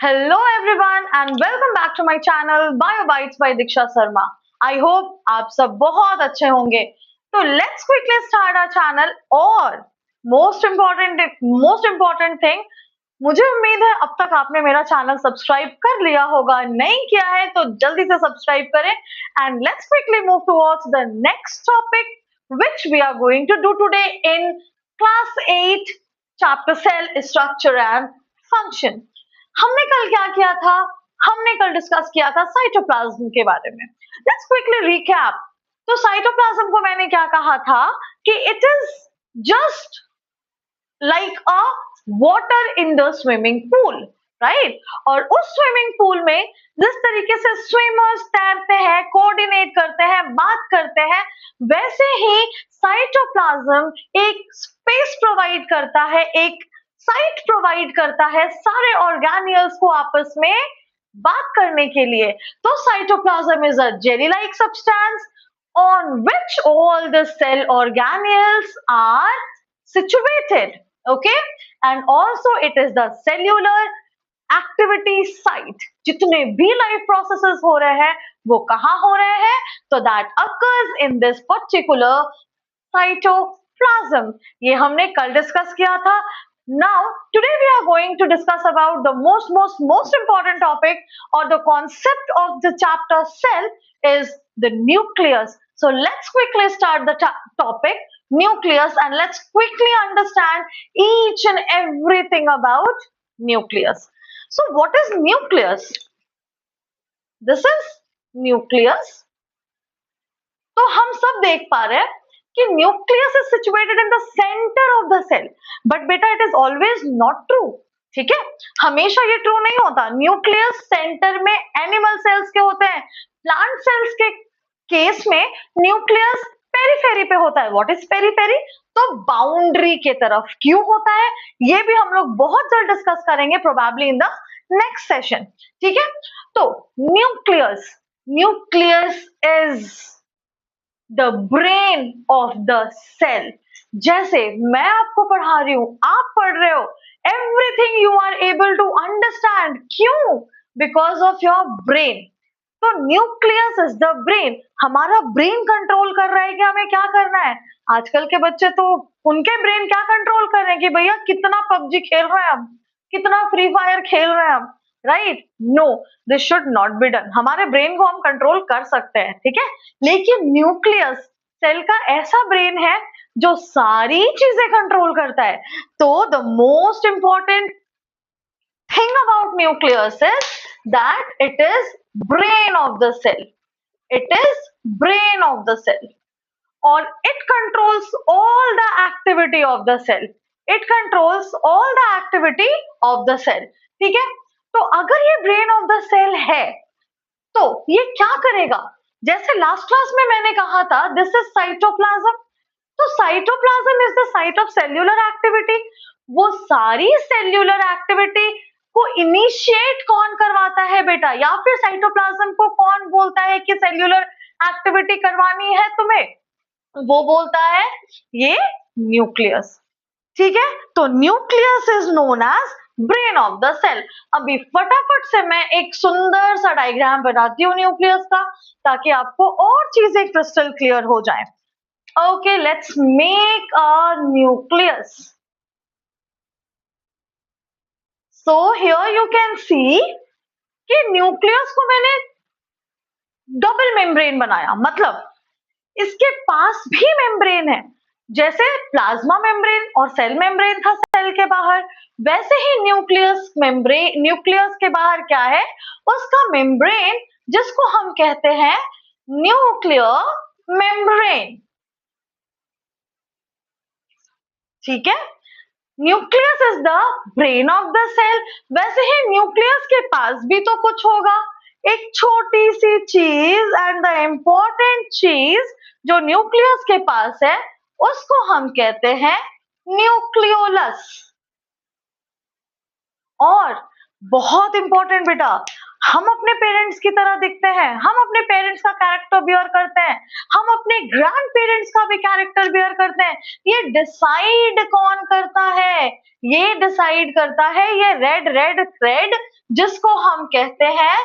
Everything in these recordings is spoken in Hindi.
Hello everyone and welcome back to my channel BioBites by Diksha Sharma. I hope आप सब बहुत अच्छे होंगे. तो let's quickly start our channel और most important thing, मुझे उम्मीद है अब तक आपने मेरा चैनल सब्सक्राइब कर लिया होगा. नहीं किया है तो जल्दी से सब्सक्राइब करें. And let's quickly move towards the next topic which we are going to do today in class 8 chapter cell structure and function. हमने कल क्या किया था? हमने कल डिस्कस किया था साइटोप्लाज्म के बारे में. Let's quickly recap. तो साइटोप्लाज्म को मैंने क्या कहा था कि it is just like a water in the swimming pool, right? और उस स्विमिंग पूल में जिस तरीके से स्विमर्स तैरते हैं, कोऑर्डिनेट करते हैं, बात करते हैं, वैसे ही साइटोप्लाज्म एक स्पेस प्रोवाइड करता है, एक साइट प्रोवाइड करता है सारे ऑर्गेनियल्स को आपस में बात करने के लिए. तो cytoplasm is a jelly like substance on which all the cell organelles are situated, okay? And also it is the cellular activity site. जितने भी life processes हो रहे हैं वो कहाँ हो रहे हैं? So that occurs in this particular cytoplasm. ये हमने कल डिस्कस किया था. Now today we are going to discuss about the most important topic or the concept of the chapter cell is the nucleus. So let's quickly start the topic nucleus and let's quickly understand each and everything about nucleus. So what is nucleus? This is nucleus. तो हम सब देख पा रहे हैं कि nucleus is situated in the centre of the cell, but बेटा it is always not true. ठीक है, हमेशा ये ट्रू नहीं होता. न्यूक्लियस सेंटर में एनिमल सेल्स के होते हैं, प्लांट सेल्स के केस में न्यूक्लियस पेरीफेरी पे होता है. What is periphery? तो बाउंड्री के तरफ. क्यों होता है ये भी हम लोग बहुत जल्द डिस्कस करेंगे, probably in the next session. ठीक है, तो nucleus is the brain of the cell. जैसे मैं आपको पढ़ा रही हूं, आप पढ़ रहे हो, everything you are able to understand. क्यों? Because of your brain. तो न्यूक्लियस इज द ब्रेन. हमारा ब्रेन कंट्रोल कर रहा है कि हमें क्या करना है. आजकल के बच्चे तो उनके ब्रेन क्या कंट्रोल कर रहे हैं कि भैया कितना पबजी खेल रहे हैं हम, कितना फ्री फायर खेल रहे हैं हम, right? No, this should not be done. हमारे ब्रेन को हम कंट्रोल कर सकते हैं, ठीक है, लेकिन न्यूक्लियस सेल का ऐसा ब्रेन है जो सारी चीजें कंट्रोल करता है. तो the most important thing about nucleus is that it is brain of the cell. It is brain of the cell. Or it controls all the activity of the cell. It controls all the activity of the cell. ठीक है, तो अगर ये brain of the cell है तो ये क्या करेगा? जैसे लास्ट क्लास में मैंने कहा था, this is cytoplasm. तो cytoplasm is the site of cellular activity. वो सारी cellular activity को इनिशिएट कौन करवाता है बेटा? या फिर साइटोप्लाज्म को कौन बोलता है कि सेल्यूलर एक्टिविटी करवानी है तुम्हें? वो बोलता है ये न्यूक्लियस. ठीक है, तो nucleus is known as brain of the cell. अभी फटाफट से मैं एक सुंदर सा डायग्राम बनाती हूँ न्यूक्लियस का, ताकि आपको और चीजें क्रिस्टल क्लियर हो जाए. Okay, let's make a nucleus. So here you can see कि न्यूक्लियस को मैंने डबल मेम्ब्रेन बनाया. मतलब इसके पास भी मेम्ब्रेन है. जैसे प्लाज्मा मेम्ब्रेन और सेल मेम्ब्रेन था सेल के बाहर, वैसे ही न्यूक्लियस के बाहर क्या है? उसका मेम्ब्रेन, जिसको हम कहते हैं न्यूक्लियर मेम्ब्रेन. ठीक है, nucleus is the brain of the cell. वैसे ही न्यूक्लियस के पास भी तो कुछ होगा, एक छोटी सी चीज, एंड द इम्पोर्टेंट चीज जो न्यूक्लियस के पास है उसको हम कहते हैं न्यूक्लियोलस. और बहुत इंपॉर्टेंट बेटा, हम अपने पेरेंट्स की तरह दिखते हैं, हम अपने पेरेंट्स का कैरेक्टर बियर करते हैं, हम अपने ग्रैंड पेरेंट्स का भी कैरेक्टर बियर करते हैं. ये डिसाइड कौन करता है? ये डिसाइड करता है ये रेड रेड थ्रेड जिसको हम कहते हैं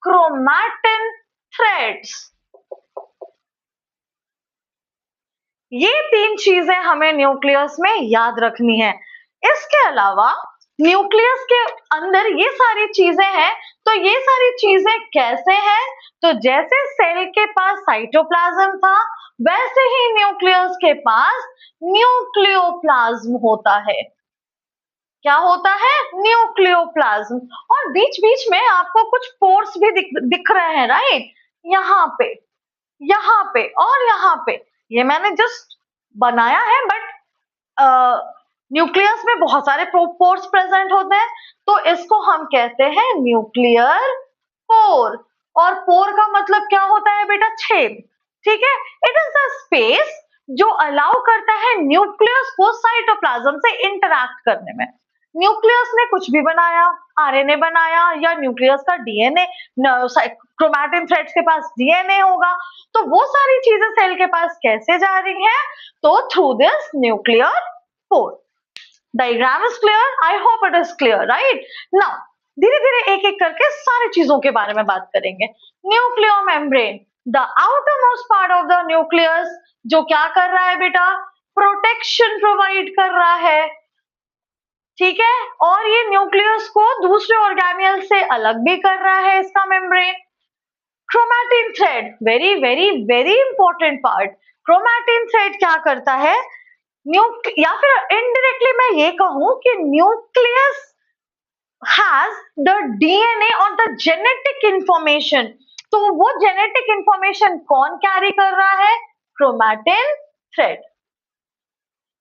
क्रोमैटिन थ्रेड्स। ये 3 चीजें हमें न्यूक्लियस में याद रखनी है। इसके अलावा न्यूक्लियस के अंदर ये सारी चीजें हैं, तो ये सारी चीजें कैसे हैं? तो जैसे सेल के पास साइटोप्लाज्म था, वैसे ही न्यूक्लियस के पास न्यूक्लियोप्लाज्म होता है। क्या होता है? न्यूक्लियोप्लाज्म। और बीच बीच में आपको कुछ पोर्स भी दिख रहे हैं, राइट? यहाँ पे, यहाँ पे और यहाँ पे। ये मैंने जस्ट बनाया है, बट न्यूक्लियस में बहुत सारे पोर्स प्रेजेंट होते हैं, तो इसको हम कहते हैं न्यूक्लियर पोर। और पोर का मतलब क्या होता है बेटा? छेद। ठीक है, इट इज द स्पेस जो अलाउ करता है न्यूक्लियस को साइटोप्लाज्म से इंटरैक्ट करने में। न्यूक्लियस ने कुछ भी बनाया, आरएनए बनाया, या न्यूक्लियस का डीएनए, क्रोमैटिन थ्रेड्स के पास डीएनए होगा, तो वो सारी चीजें सेल के पास कैसे जा रही हैं? तो through this nuclear pore. Diagram is clear? I hope it is clear, right? Now धीरे धीरे एक एक करके सारी चीजों के बारे में बात करेंगे। Nucleo membrane, the outer most part of the nucleus, जो क्या कर रहा है बेटा? प्रोटेक्शन प्रोवाइड कर रहा है। ठीक है, और ये न्यूक्लियस को दूसरे ऑर्गेनेल से अलग भी कर रहा है इसका membrane. Chromatin thread, very very very important part. Chromatin thread क्या करता है? या फिर इनडायरेक्टली मैं ये कहूं कि न्यूक्लियस हैज द डीएनए और द जेनेटिक इंफॉर्मेशन। तो वो जेनेटिक इंफॉर्मेशन कौन कैरी कर रहा है? Chromatin thread.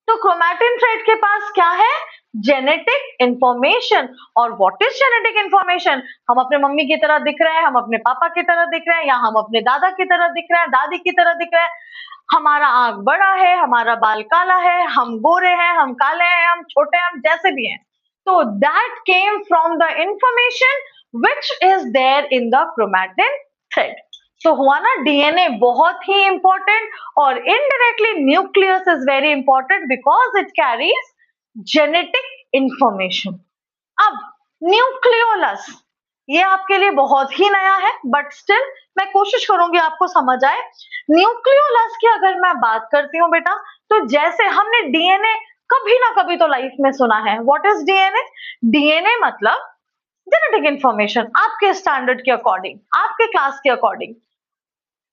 तो क्रोमैटिन थ्रेड के पास क्या है? Genetic information. और व्हाट इज जेनेटिक इंफॉर्मेशन? हम अपने मम्मी की तरह दिख रहे हैं, हम अपने पापा की तरह दिख रहे हैं, या हम अपने दादा की तरह दिख रहे हैं, दादी की तरह दिख रहे हैं। हमारा आंख बड़ा है, हमारा बाल काला है, हम गोरे हैं, हम काले हैं, हम छोटे हैं, हम जैसे भी हैं। तो that came from the information which is there in the chromatin thread. तो हुआ ना, डीएनए बहुत ही इंपॉर्टेंट, और indirectly nucleus is very important because it carries genetic information. अब न्यूक्लियोलस, ये आपके लिए बहुत ही नया है, बट स्टिल मैं कोशिश करूंगी आपको समझ आए। न्यूक्लियोलस की अगर मैं बात करती हूँ बेटा, तो जैसे हमने डीएनए कभी ना कभी तो लाइफ में सुना है। What is DNA? डीएनए मतलब जेनेटिक इंफॉर्मेशन, आपके स्टैंडर्ड के अकॉर्डिंग, आपके क्लास के अकॉर्डिंग।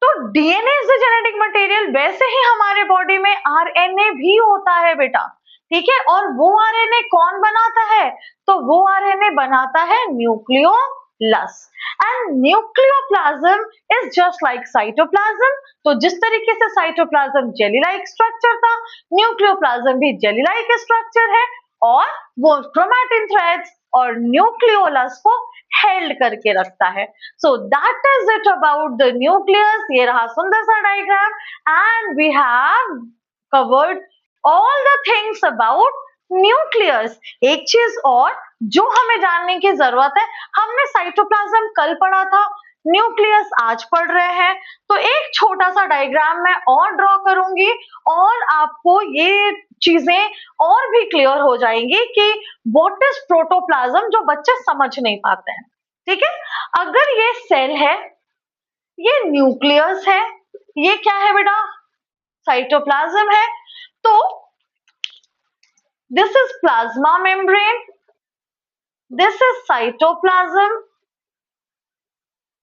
तो DNA is the genetic material, वैसे ही हमारे बॉडी में आरएनए भी होता है बेटा। ठीक है, और वो आरएनए कौन बनाता है? तो वो आरएनए बनाता है nucleolus. And nucleoplasm is just like cytoplasm. तो जिस तरीके से साइटोप्लाज्म जेली लाइक स्ट्रक्चर था, न्यूक्लियोप्लाज्म भी जेली लाइक स्ट्रक्चर है, और वो क्रोमैटिन थ्रेड्स और न्यूक्लियोलस को हेल्ड करके रखता है। So that is it about the nucleus. ये रहा सुंदर सा diagram, and we have covered all the things about nucleus. एक चीज और जो हमें जानने की जरूरत है, हमने साइटोप्लाज्म कल पढ़ा था, न्यूक्लियस आज पढ़ रहे हैं, तो एक छोटा सा डायग्राम मैं और ड्रॉ करूंगी, और आपको ये चीजें और भी क्लियर हो जाएंगी कि व्हाट इज प्रोटोप्लाज्म, जो बच्चे समझ नहीं पाते हैं। ठीक है, अगर ये सेल है, ये न्यूक्लियस है, ये क्या है बेटा? साइटोप्लाज्म है। तो this is plasma membrane, this is cytoplasm,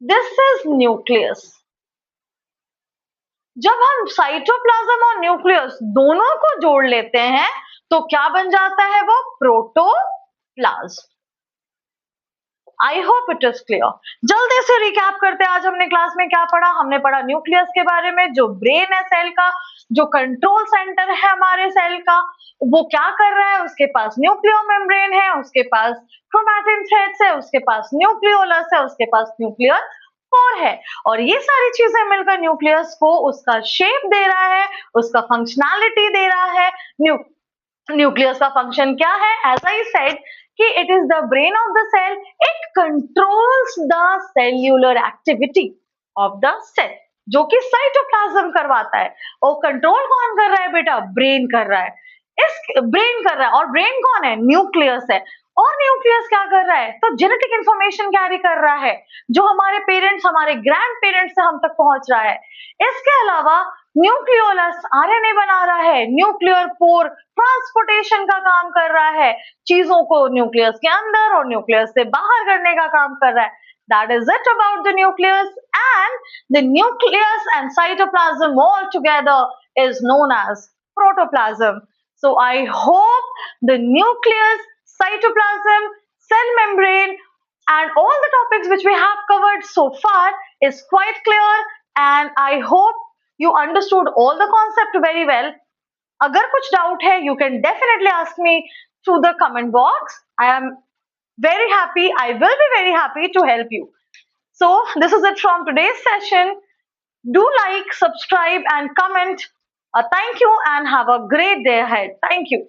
this is nucleus. जब हम साइटोप्लाज्म और न्यूक्लियस दोनों को जोड़ लेते हैं, तो क्या बन जाता है? वो protoplasm. I hope it is clear. जल्दी से रिकैप करते हैं, आज हमने क्लास में क्या पढ़ा? हमने पढ़ा न्यूक्लियस के बारे में, जो ब्रेन है सेल का, जो कंट्रोल सेंटर है हमारे सेल का, वो क्या कर रहा है? उसके पास न्यूक्लियो मेम्ब्रेन है, उसके पास क्रोमैटिन थ्रेड्स है, उसके पास न्यूक्लियोलस है, उसके पास न्यूक्लियर कोर है, और ये सारी चीजें मिलकर न्यूक्लियस को उसका शेप दे रहा है, उसका फंक्शनैलिटी दे रहा है। न्यूक्लियस का फंक्शन क्या है? एज आई सेड कि it is the brain of the cell, it controls the cellular activity of the cell, जो कि साइटोप्लाज्म करवाता है। और कंट्रोल कौन कर रहा है बेटा? ब्रेन कर रहा है। इस ब्रेन कर रहा है, और ब्रेन कौन है? न्यूक्लियस है। और न्यूक्लियस क्या कर रहा है? तो जेनेटिक इंफॉर्मेशन कैरी कर रहा है, जो हमारे पेरेंट्स, हमारे ग्रैंड पेरेंट्स से हम तक पहुंच रहा है। इसके अलावा न्यूक्लियोलस आरएनए बना रहा है, न्यूक्लियर पोर ट्रांसपोर्टेशन का काम कर रहा है, चीजों को न्यूक्लियस के अंदर और न्यूक्लियस से बाहर करने का काम कर रहा है। That is it about the nucleus, and the nucleus and cytoplasm all together is known as protoplasm. So I hope the nucleus, cytoplasm, cell membrane and all the topics which we have covered so far is quite clear, and I hope you understood all the concept very well. अगर कुछ डाउट है, you can definitely ask me through the comment box. I am very happy. I will be very happy to help you. So this is it from today's session. Do like, subscribe and comment. Thank you and have a great day ahead. Thank you.